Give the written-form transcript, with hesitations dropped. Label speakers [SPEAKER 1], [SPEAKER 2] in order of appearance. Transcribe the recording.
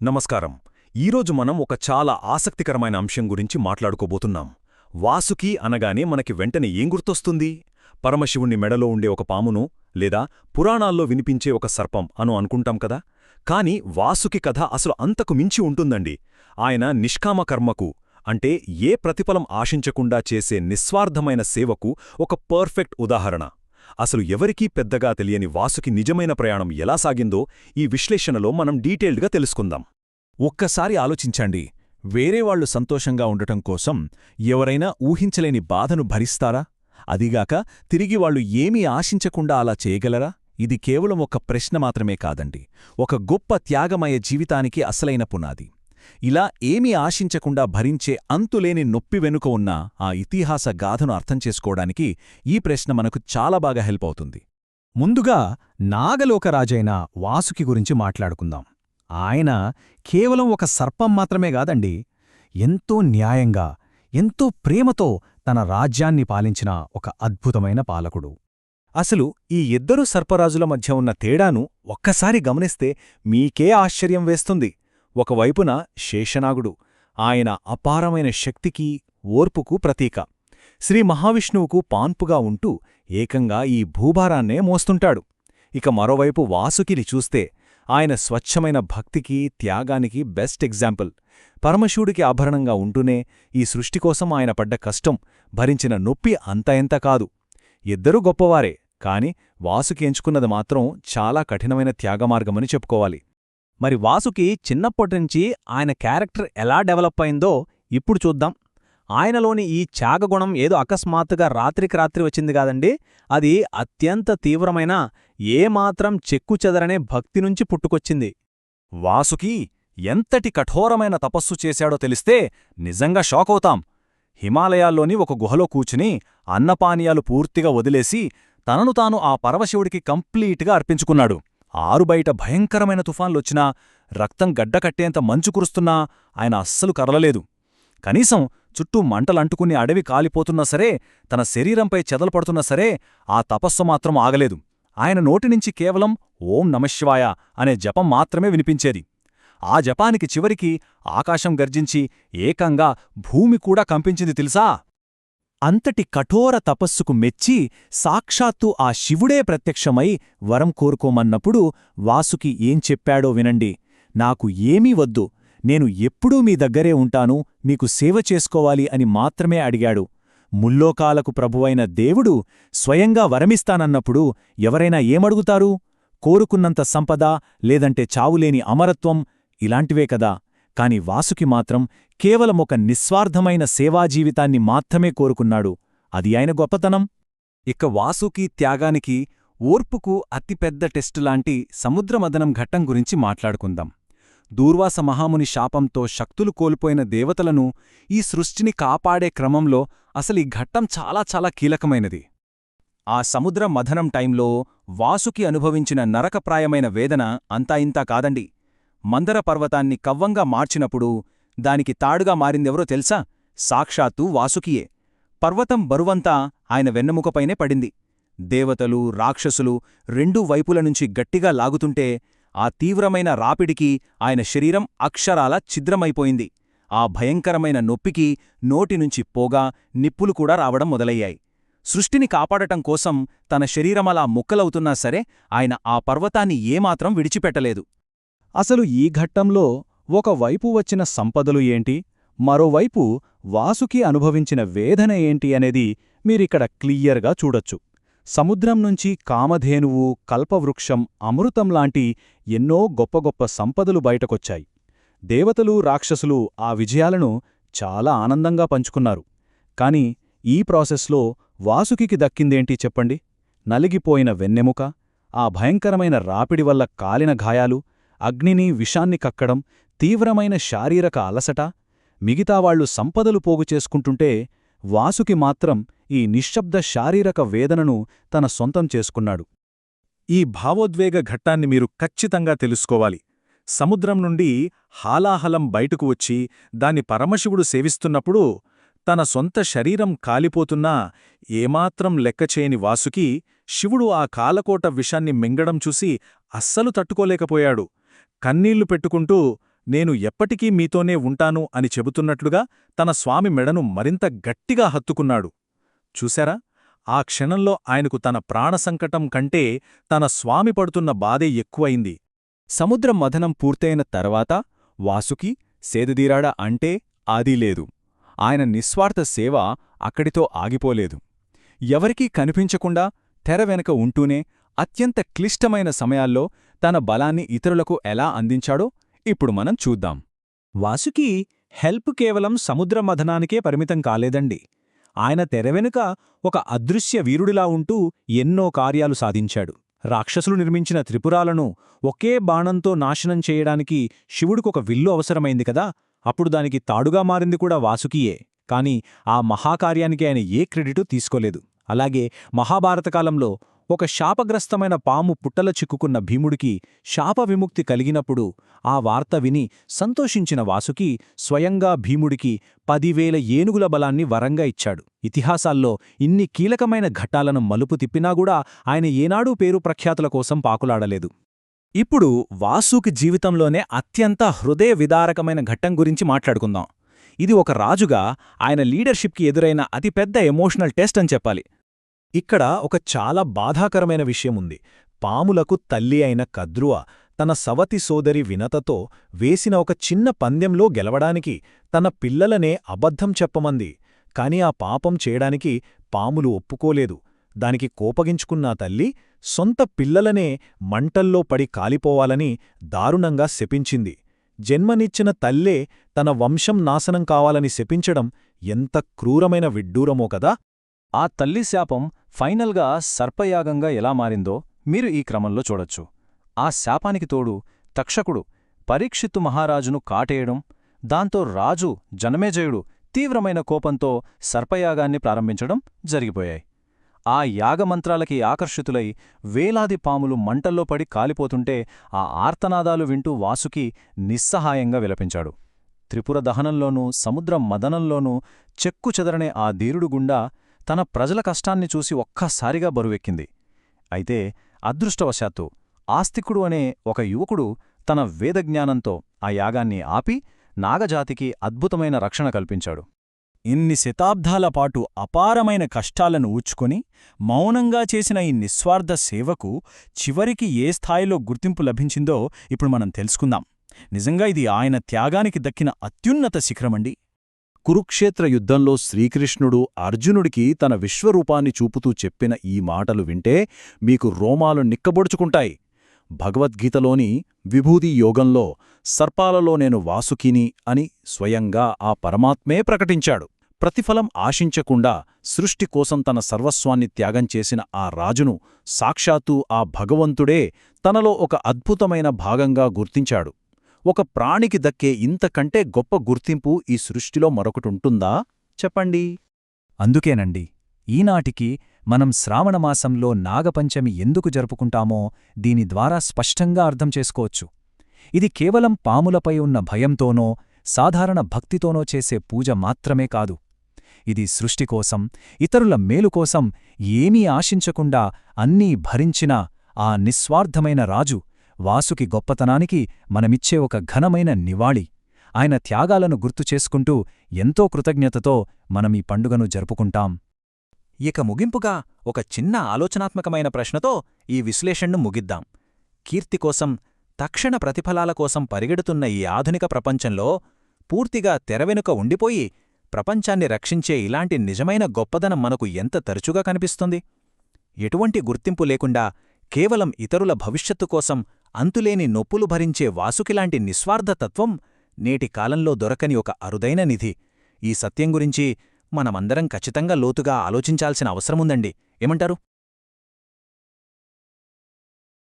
[SPEAKER 1] నమస్కారం. ఈరోజు మనం ఒక చాలా ఆసక్తికరమైన అంశం గురించి మాట్లాడుకోబోతున్నాం. వాసుకి అనగానే మనకి వెంటనే ఏం గుర్తొస్తుంది? పరమశివుణ్ణి మెడలో ఉండే ఒక పామును, లేదా పురాణాల్లో వినిపించే ఒక సర్పం అనుకుంటాం కదా. కాని వాసుకి కథ అసలు అంతకు మించి ఉంటుందండి. ఆయన నిష్కామ కర్మకు, అంటే ఏ ప్రతిఫలం ఆశించకుండా చేసే నిస్వార్థమైన సేవకు ఒక పర్ఫెక్ట్ ఉదాహరణ. అసలు ఎవరికీ పెద్దగా తెలియని వాసుకి నిజమైన ప్రయాణం ఎలా సాగిందో ఈ విశ్లేషణలో మనం డీటెయిల్డ్గా తెలుసుకుందాం.
[SPEAKER 2] ఒక్కసారి ఆలోచించండి, వేరేవాళ్లు సంతోషంగా ఉండటం కోసం ఎవరైనా ఊహించలేని బాధను భరిస్తారా? అదిగాక తిరిగి వాళ్లు ఏమీ ఆశించకుండా అలా చేయగలరా? ఇది కేవలం ఒక ప్రశ్న మాత్రమే కాదండి, ఒక గొప్ప త్యాగమయ జీవితానికి అసలైన పునాది. ఇలా ఏమీ ఆశించకుండా భరించే అంతులేని నొప్పి వెనుక ఉన్న ఆ ఇతిహాస గాథను అర్థం చేసుకోవడానికి ఈ ప్రశ్న మనకు చాలా బాగా హెల్ప్ అవుతుంది.
[SPEAKER 3] ముందుగా నాగలోకరాజైన వాసుకి గురించి మాట్లాడుకుందాం. ఆయన కేవలం ఒక సర్పం మాత్రమే గాదండి, ఎంతో న్యాయంగా, ఎంతో ప్రేమతో తన రాజ్యాన్ని పాలించిన ఒక అద్భుతమైన పాలకుడు.
[SPEAKER 2] అసలు ఈ ఇద్దరు సర్పరాజుల మధ్య ఉన్న తేడాను ఒక్కసారి గమనిస్తే మీకే ఆశ్చర్యం వేస్తుంది. ఒకవైపున శేషనాగుడు, ఆయన అపారమైన శక్తికి, ఓర్పుకు ప్రతీక. శ్రీ మహావిష్ణువుకు పాన్పుగా ఉంటూ ఏకంగా ఈ భూభారాన్నే మోస్తుంటాడు. ఇక మరోవైపు వాసుకిని చూస్తే ఆయన స్వచ్ఛమైన భక్తికి, త్యాగానికి బెస్ట్ ఎగ్జాంపుల్. పరమశివుడికి ఆభరణంగా ఉంటూనే ఈ సృష్టికోసం ఆయన పడ్డ కష్టం, భరించిన నొప్పి అంత ఎంత కాదు. ఇద్దరూ గొప్పవారే, కాని వాసుకి ఎంచుకున్నది మాత్రం చాలా కఠినమైన త్యాగమార్గమని చెప్పుకోవాలి.
[SPEAKER 3] మరి వాసుకి చిన్నప్పటినుంచి ఆయన క్యారెక్టర్ ఎలా డెవలప్ అయిందో ఇప్పుడు చూద్దాం. ఆయనలోని ఈ త్యాగగుణం ఏదో అకస్మాత్తుగా రాత్రికి రాత్రి వచ్చింది కాదండి, అది అత్యంత తీవ్రమైన, ఏమాత్రం చెక్కుచెదరనే భక్తి నుంచి పుట్టుకొచ్చింది.
[SPEAKER 1] వాసుకి ఎంతటి కఠోరమైన తపస్సు చేశాడో తెలిస్తే నిజంగా షాకవుతాం. హిమాలయాల్లోని ఒక గుహలో కూచుని అన్నపానీయాలు పూర్తిగా వదిలేసి తనను తాను ఆ పరమశివుడికి కంప్లీట్గా అర్పించుకున్నాడు. ఆరుబయట భయంకరమైన తుఫాన్లొచ్చినా, రక్తం గడ్డకట్టేంత మంచు కురుస్తున్నా ఆయన అస్సలు కదలలేదు. కనీసం చుట్టూ మంటలంటుకుని అడవి కాలిపోతున్నా సరే, తన శరీరంపై చెదలుపడుతున్నా సరే, ఆ తపస్సు మాత్రం ఆగలేదు. ఆయన నోటినుంచి కేవలం ఓం నమశివాయ అనే జపం మాత్రమే వినిపించేది. ఆ జపానికి చివరికి ఆకాశం గర్జించి ఏకంగా భూమి కూడా కంపించింది తెలుసా?
[SPEAKER 2] అంతటి కఠోర తపస్సుకు మెచ్చి సాక్షాత్తు ఆ శివుడే ప్రత్యక్షమై వరం కోరుకోమన్నప్పుడు వాసుకి ఏం చెప్పాడో వినండి. నాకు ఏమీ వద్దు, నేను ఎప్పుడూ మీ దగ్గరే ఉంటాను, మీకు సేవ చేసుకోవాలి అని మాత్రమే అడిగాడు. ముల్లోకాలకు ప్రభువైన దేవుడు స్వయంగా వరమిస్తానన్నప్పుడు ఎవరైనా ఏమడుగుతారు? కోరుకున్నంత సంపద, లేదంటే చావులేని అమరత్వం, ఇలాంటివే కదా. కాని వాసుకి మాత్రం కేవలం ఒక నిస్వార్థమైన సేవాజీవితాన్ని మాత్రమే కోరుకున్నాడు. అది ఆయన గొప్పతనం.
[SPEAKER 1] ఇక వాసుకి త్యాగానికి, ఓర్పుకు అతిపెద్ద టెస్టులాంటి సముద్రమదనం ఘట్టం గురించి మాట్లాడుకుందాం. దూర్వాస మహాముని శాపంతో శక్తులు కోల్పోయిన దేవతలను ఈ సృష్టిని కాపాడే క్రమంలో అసలీ ఘట్టం చాలా చాలా కీలకమైనది. ఆ సముద్ర మథనం టైంలో వాసుకి అనుభవించిన నరకప్రాయమైన వేదన అంతా ఇంతా కాదండి. మందర పర్వతాన్ని కవ్వంగా మార్చినప్పుడు దానికి తాడుగా మారిందెవరో తెలుసా? సాక్షాత్తు వాసుకియే. పర్వతం బరువంతా ఆయన వెన్నెముకపైనే పడింది. దేవతలు, రాక్షసులు రెండూ వైపులనుంచి గట్టిగా లాగుతుంటే ఆ తీవ్రమైన రాపిడికి ఆయన శరీరం అక్షరాలా ఛిద్రమైపోయింది. ఆ భయంకరమైన నొప్పికి నోటినుంచి పోగా, నిప్పులు కూడా రావడం మొదలయ్యాయి. సృష్టిని కాపాడటం కోసం తన శరీరమలా ముక్కలవుతున్నా సరే ఆయన ఆ పర్వతాన్ని ఏమాత్రం విడిచిపెట్టలేదు.
[SPEAKER 3] అసలు ఈ ఘట్టంలో ఒకవైపు వచ్చిన సంపదలు ఏంటి, మరోవైపు వాసుకి అనుభవించిన వేదన ఏంటి అనేది మీరిక్కడ క్లియర్గా చూడొచ్చు. సముద్రం నుంచి కామధేనువు, కల్పవృక్షం, అమృతంలాంటి ఎన్నో గొప్ప గొప్ప సంపదలు బయటకొచ్చాయి. దేవతలు, రాక్షసులు ఆ విజయాలను చాలా ఆనందంగా పంచుకున్నారు. కాని ఈ ప్రాసెస్లో వాసుకికి దక్కిందేంటి చెప్పండి? నలిగిపోయిన వెన్నెముక, ఆ భయంకరమైన రాపిడి వల్ల కాలిన గాయాలు, అగ్నిని, విషాన్ని కక్కడం, తీవ్రమైన శారీరక అలసట. మిగతావాళ్లు సంపదలు పోగు చేసుకుంటుంటే వాసుకి మాత్రం ఈ నిశ్శబ్ద శారీరక వేదనను తన సొంతం చేసుకున్నాడు.
[SPEAKER 2] ఈ భావోద్వేగ ఘట్టాన్ని మీరు ఖచ్చితంగా తెలుసుకోవాలి. సముద్రం నుండి హాలాహలం బయటకు వచ్చి దాన్ని పరమశివుడు సేవిస్తున్నప్పుడు తన సొంత శరీరం కాలిపోతున్నా ఏమాత్రం లెక్కచేయని వాసుకి శివుడు ఆ కాలకోట విషాన్ని మింగడం చూసి అస్సలు తట్టుకోలేకపోయాడు. కన్నీళ్లు పెట్టుకుంటూ
[SPEAKER 3] నేను ఎప్పటికీ మీతోనే ఉంటాను అని చెబుతున్నట్లుగా తన స్వామి మెడను మరింత గట్టిగా హత్తుకున్నాడు. చూశారా, ఆ క్షణంలో ఆయనకు తన ప్రాణసంకటం కంటే తన స్వామి పడుతున్న బాధే ఎక్కువయింది.
[SPEAKER 1] సముద్రం మథనం పూర్తయిన తర్వాత వాసుకి సేదదీరాడా అంటే అదీ లేదు. ఆయన నిస్వార్థ సేవ అక్కడితో ఆగిపోలేదు. ఎవరికీ కనిపించకుండా తెర వెనక ఉంటూనే అత్యంత క్లిష్టమైన సమయాల్లో తన బలాన్ని ఇతరులకు ఎలా అందించాడో ఇప్పుడు మనం చూద్దాం.
[SPEAKER 3] వాసుకి హెల్ప్ కేవలం సముద్ర మథనానికే పరిమితం కాలేదండి. ఆయన తెరవెనుక ఒక అదృశ్య వీరుడిలా ఉంటూ ఎన్నో కార్యాలు సాధించాడు. రాక్షసులు నిర్మించిన త్రిపురాలను ఒకే బాణంతో నాశనం చేయడానికి శివుడికొక విల్లు అవసరమైంది కదా, అప్పుడు దానికి తాడుగా మారింది కూడా వాసుకియే. కాని ఆ మహాకార్యానికి ఆయన ఏ క్రెడిటు తీసుకోలేదు. అలాగే మహాభారతకాలంలో ఒక శాపగ్రస్తమైన పాము పుట్టల చిక్కుకున్న భీముడికి శాప విముక్తి కలిగినప్పుడు ఆ వార్త విని సంతోషించిన వాసుకి స్వయంగా భీముడికి 10,000 ఏనుగుల బలాన్ని వరంగా ఇచ్చాడు. ఇతిహాసాల్లో ఇన్ని కీలకమైన ఘట్టాలను మలుపు తిప్పినాగూడా ఆయన ఏనాడూ పేరు ప్రఖ్యాతుల కోసం పాకులాడలేదు.
[SPEAKER 1] ఇప్పుడు వాసుకి జీవితంలోనే అత్యంత హృదయ విదారకమైన ఘట్టం గురించి మాట్లాడుకుందాం. ఇది ఒక రాజుగా ఆయన లీడర్షిప్కి ఎదురైన అతిపెద్ద ఎమోషనల్ టెస్ట్ అని చెప్పాలి.
[SPEAKER 2] ఇక్కడ ఒక చాలా బాధాకరమైన విషయముంది. పాములకు తల్లి అయిన కద్రువ తన సవతి సోదరి వినతతో వేసిన ఒక చిన్న పందెంలో గెలవడానికి తన పిల్లలనే అబద్ధం చెప్పమంది. కాని ఆ పాపం చేయడానికి పాములు ఒప్పుకోలేదు. దానికి కోపగించుకున్న తల్లి సొంత పిల్లలనే మంటల్లో పడి కాలిపోవాలని దారుణంగా శపించింది. జన్మనిచ్చిన తల్లే తన వంశం నాశనం కావాలని శపించడం ఎంత క్రూరమైన విడ్డూరమో కదా.
[SPEAKER 1] ఆ తల్లి శాపం ఫైనల్గా సర్పయాగంగా ఎలా మారిందో మీరు ఈ క్రమంలో చూడొచ్చు. ఆ శాపానికి తోడు తక్షకుడు పరీక్షిత్తు మహారాజును కాటేయడం, దాంతో రాజు జనమేజయుడు తీవ్రమైన కోపంతో సర్పయాగాన్ని ప్రారంభించడం జరిగిపోయాయి. ఆ యాగమంత్రాలకి ఆకర్షితులై వేలాది పాములు మంటల్లో పడి కాలిపోతుంటే ఆ ఆర్తనాదాలు వింటూ వాసుకి నిస్సహాయంగా విలపించాడు. త్రిపుర దహనంలోనూ సముద్ర మదనంలోనూ చెక్కుచెదరనే ఆ ధీరుడు గుండా తన ప్రజల కష్టాన్ని చూసి ఒక్కసారిగా బరువెక్కింది. అయితే అదృష్టవశాత్తు ఆస్తికుడు అనే ఒక యువకుడు తన వేదజ్ఞానంతో ఆ యాగాన్ని ఆపి నాగజాతికి అద్భుతమైన రక్షణ కల్పించాడు.
[SPEAKER 3] ఇన్ని శతాబ్దాల పాటు అపారమైన కష్టాలను ఊచుకొని మౌనంగా చేసిన ఈ నిస్వార్థ సేవకు చివరికి ఏ స్థాయిలో గుర్తింపు లభించిందో ఇప్పుడు మనం తెలుసుకుందాం. నిజంగా ఇది ఆయన త్యాగానికి దక్కిన అత్యున్నత శిఖరమండి.
[SPEAKER 2] కురుక్షేత్ర యుద్ధంలో శ్రీకృష్ణుడు అర్జునుడికి తన విశ్వరూపాన్ని చూపుతూ చెప్పిన ఈ మాటలు వింటే మీకు రోమాలు నిక్కబొడుచుకుంటాయి. భగవద్గీతలోని విభూది యోగంలో సర్పాలలో నేను వాసుకిని అని స్వయంగా ఆ పరమాత్మే ప్రకటించాడు. ప్రతిఫలం ఆశించకుండా సృష్టి కోసం తన సర్వస్వాన్ని త్యాగం చేసిన ఆ రాజును సాక్షాత్తూ ఆ భగవంతుడే తనలో ఒక అద్భుతమైన భాగంగా గుర్తించాడు. ఒక ప్రాణికి దక్కే ఇంతకంటే గొప్ప గుర్తింపు ఈ సృష్టిలో మరొకటుంటుందా చెప్పండి.
[SPEAKER 3] అందుకేనండి ఈనాటికి మనం శ్రావణమాసంలో నాగపంచమి ఎందుకు జరుపుకుంటామో దీని ద్వారా స్పష్టంగా అర్థం చేసుకోవచ్చు. ఇది కేవలం పాములపై ఉన్న భయంతోనో సాధారణ భక్తితోనో చేసే పూజ మాత్రమే కాదు. ఇది సృష్టికోసం ఇతరుల మేలుకోసం ఏమీ ఆశించకుండా అన్నీ భరించిన ఆ నిస్వార్థమైన రాజు వాసుకి గొప్పతనానికి మనమిచ్చే ఒక ఘనమైన నివాళి. ఆయన త్యాగాలను గుర్తుచేసుకుంటూ ఎంతో కృతజ్ఞతతో మనమీ పండుగను జరుపుకుంటాం.
[SPEAKER 1] ఇక ముగింపుగా ఒక చిన్న ఆలోచనాత్మకమైన ప్రశ్నతో ఈ విశ్లేషణను ముగిద్దాం. కీర్తి కోసం, తక్షణ ప్రతిఫలాల కోసం పరిగెడుతున్న ఈ ఆధునిక ప్రపంచంలో పూర్తిగా తెరవెనుక ఉండిపోయి ప్రపంచాన్ని రక్షించే ఇలాంటి నిజమైన గొప్పదనం మనకు ఎంత తరచుగా కనిపిస్తుంది? ఎటువంటి గుర్తింపు లేకుండా కేవలం ఇతరుల భవిష్యత్తు కోసం అంతులేని నొప్పులు భరించే వాసుకిలాంటి నిస్వార్థతత్వం నేటి కాలంలో దొరకని ఒక అరుదైన నిధి. ఈ సత్యం గురించి మనమందరం ఖచ్చితంగా లోతుగా ఆలోచించాల్సిన అవసరముందండి. ఏమంటారు?